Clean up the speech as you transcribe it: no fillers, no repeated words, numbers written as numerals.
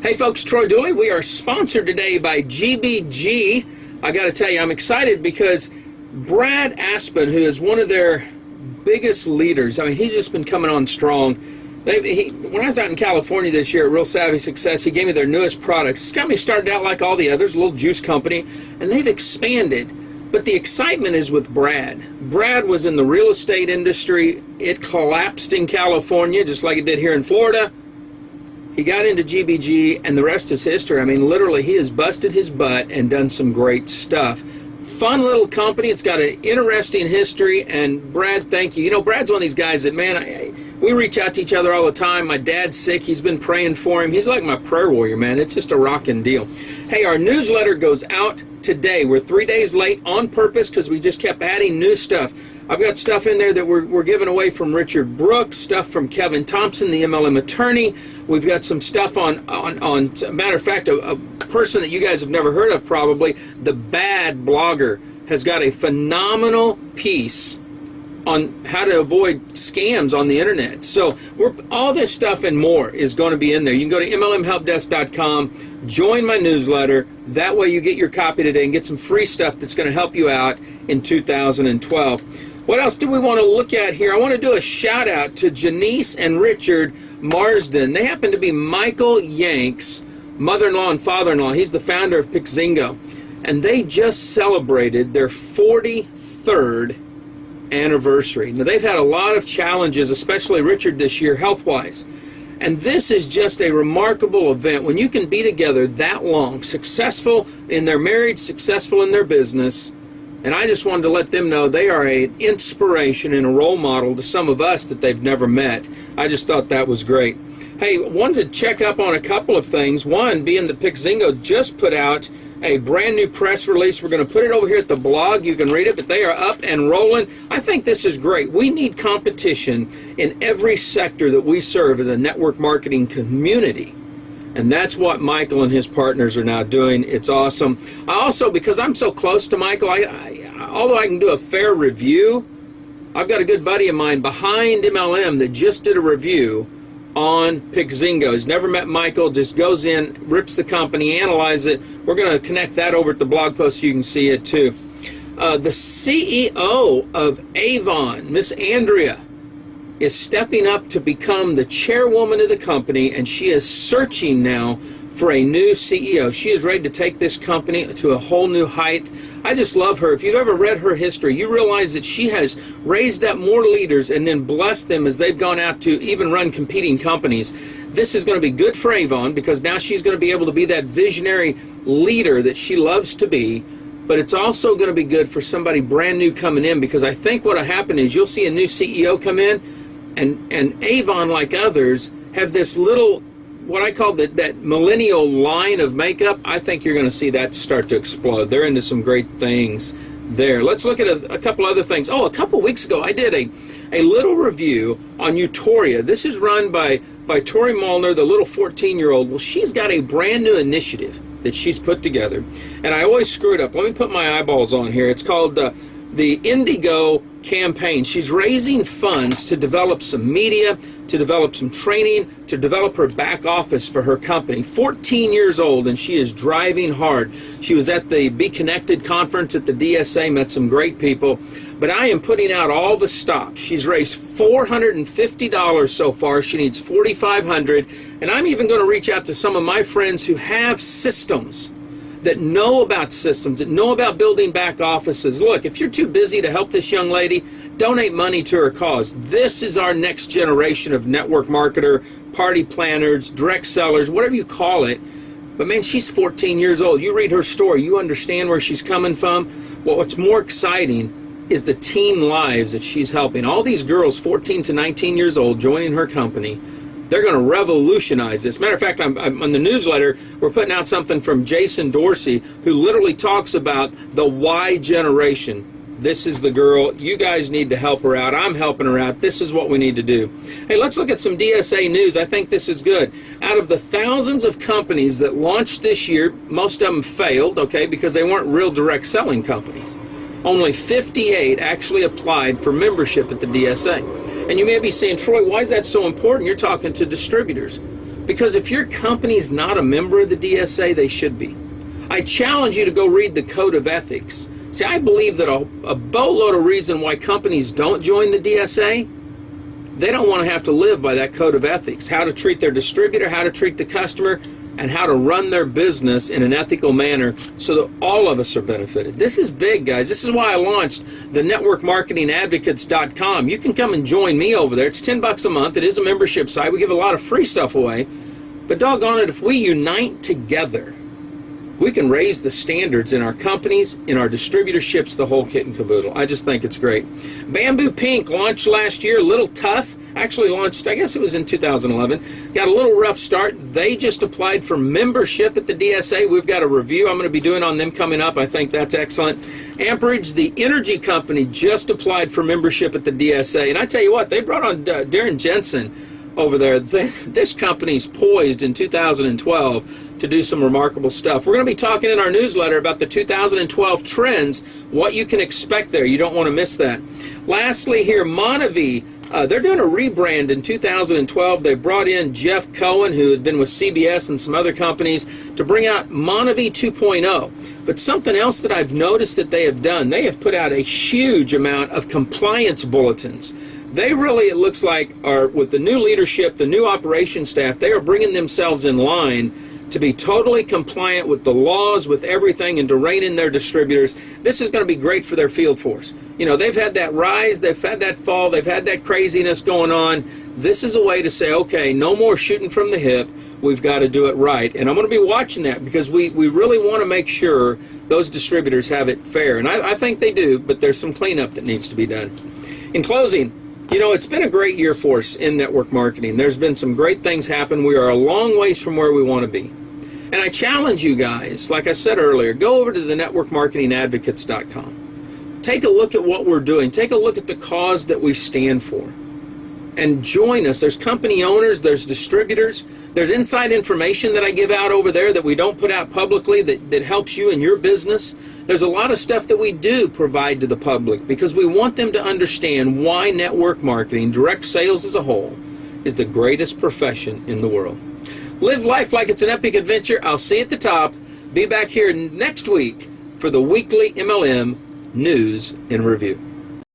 Hey folks, Troy Dooley. We are sponsored today by GBG. I got to tell you, I'm excited because Brad Aspen, who is one of their biggest leaders, I mean, he's just been coming on strong. When I was out in California this year at Real Savvy Success, he gave me their newest products. This company started out like all the others, a little juice company, and they've expanded. But the excitement is with Brad. Brad was in the real estate industry. It collapsed in California, just like it did here in Florida. He got into GBG, and the rest is history. I mean, literally, he has busted his butt and done some great stuff. Fun little company. It's got an interesting history, and Brad, thank you. You know, Brad's one of these guys that, man, we reach out to each other all the time. My dad's sick. He's been praying for him. He's like my prayer warrior, man. It's just a rocking deal. Hey, our newsletter goes out today. We're 3 days late on purpose because we just kept adding new stuff. I've got stuff in there that we're giving away from Richard Brooks, stuff from Kevin Thompson, the MLM attorney. We've got some stuff on matter of fact, a person that you guys have never heard of probably, the Bad Blogger, has got a phenomenal piece on how to avoid scams on the internet. So all this stuff and more is going to be in there. You can go to MLMHelpDesk.com, join my newsletter. That way you get your copy today and get some free stuff that's going to help you out in 2012. What else do we want to look at here? I want to do a shout out to Janice and Richard Marsden. They happen to be Michael Yank's mother-in-law and father-in-law. He's the founder of Pixingo. And they just celebrated their 43rd anniversary. Now, they've had a lot of challenges, especially Richard this year, health-wise. And this is just a remarkable event when you can be together that long, successful in their marriage, successful in their business. And I just wanted to let them know they are an inspiration and a role model to some of us that they've never met. I just thought that was great. Hey, wanted to check up on a couple of things. One, being that Pixingo just put out a brand new press release. We're going to put it over here at the blog. You can read it, but they are up and rolling. I think this is great. We need competition in every sector that we serve as a network marketing community. And that's what Michael and his partners are now doing. It's awesome. I also, because I'm so close to Michael, although I can do a fair review, I've got a good buddy of mine behind MLM that just did a review on Pixingo. He's never met Michael, just goes in, rips the company, analyzes it. We're going to connect that over at the blog post so you can see it too. The CEO of Avon, Miss Andrea, is stepping up to become the chairwoman of the company, and she is searching now for a new CEO. She is ready to take this company to a whole new height. I just love her. If you've ever read her history, you realize that she has raised up more leaders and then blessed them as they've gone out to even run competing companies. This is going to be good for Avon because now she's going to be able to be that visionary leader that she loves to be. But it's also going to be good for somebody brand new coming in, because I think what will happen is you'll see a new CEO come in, and Avon, like others, have this little, what I call that millennial line of makeup. I think you're going to see that start to explode. They're into some great things there. Let's look at a couple other things. Oh, a couple weeks ago, I did a little review on Eutoria. This is run by Tori Molnar, the little 14-year-old. Well, she's got a brand new initiative that she's put together. And I always screw it up. Let me put my eyeballs on here. It's called the IndieGo campaign. She's raising funds to develop some media, to develop some training, to develop her back office for her company. 14 years old, and she is driving hard. She was at the Be Connected conference at the DSA, met some great people. But I am putting out all the stops. She's raised $450 so far. She needs $4,500. And I'm even going to reach out to some of my friends who have systems, that know about systems, that know about building back offices. Look, if you're too busy to help this young lady, donate money to her cause. This is our next generation of network marketer, party planners, direct sellers, whatever you call it. But man, she's 14 years old. You read her story, you understand where she's coming from. Well, what's more exciting is the teen lives that she's helping. All these girls, 14 to 19 years old, joining her company. They're going to revolutionize this. Matter of fact, I'm on the newsletter, we're putting out something from Jason Dorsey, who literally talks about the Y generation. This is the girl. You guys need to help her out. I'm helping her out. This is what we need to do. Hey, let's look at some DSA news. I think this is good. Out of the thousands of companies that launched this year, most of them failed, okay, because they weren't real direct selling companies. Only 58 actually applied for membership at the DSA. And you may be saying, Troy, why is that so important? You're talking to distributors. Because if your company's not a member of the DSA, they should be. I challenge you to go read the Code of Ethics. See, I believe that a boatload of reason why companies don't join the DSA, they don't want to have to live by that Code of Ethics. How to treat their distributor, how to treat the customer, and how to run their business in an ethical manner so that all of us are benefited. This is big, guys. This is why I launched the networkmarketingadvocates.com. You can come and join me over there. It's $10 a month. It is a membership site. We give a lot of free stuff away. But doggone it, if we unite together, we can raise the standards in our companies, in our distributorships, the whole kit and caboodle. I just think it's great. Bamboo Pink launched last year, a little tough. Actually launched, I guess it was in 2011. Got a little rough start. They just applied for membership at the DSA. We've got a review I'm going to be doing on them coming up. I think that's excellent. Amperage, the energy company, just applied for membership at the DSA. And I tell you what, they brought on Darren Jensen over there. This company's poised in 2012 to do some remarkable stuff. We're going to be talking in our newsletter about the 2012 trends, what you can expect there. You don't want to miss that. Lastly here, Monavie. They're doing a rebrand in 2012. They brought in Jeff Cohen, who had been with CBS and some other companies, to bring out Monavie 2.0. But something else that I've noticed that they have done, they have put out a huge amount of compliance bulletins. They really, it looks like, are with the new leadership, the new operation staff, they are bringing themselves in line to be totally compliant with the laws, with everything, and to rein in their distributors. This is going to be great for their field force. You know, they've had that rise, they've had that fall, they've had that craziness going on. This is a way to say, okay, no more shooting from the hip. We've got to do it right. And I'm going to be watching that because we really want to make sure those distributors have it fair. And I think they do, but there's some cleanup that needs to be done. In closing, you know, it's been a great year for us in network marketing. There's been some great things happen. We are a long ways from where we want to be. And I challenge you guys, like I said earlier, go over to the networkmarketingadvocates.com. Take a look at what we're doing. Take a look at the cause that we stand for. And join us. There's company owners, there's distributors, there's inside information that I give out over there that we don't put out publicly that helps you in your business. There's a lot of stuff that we do provide to the public because we want them to understand why network marketing, direct sales as a whole, is the greatest profession in the world. Live life like it's an epic adventure. I'll see you at the top. Be back here next week for the weekly MLM News and Review.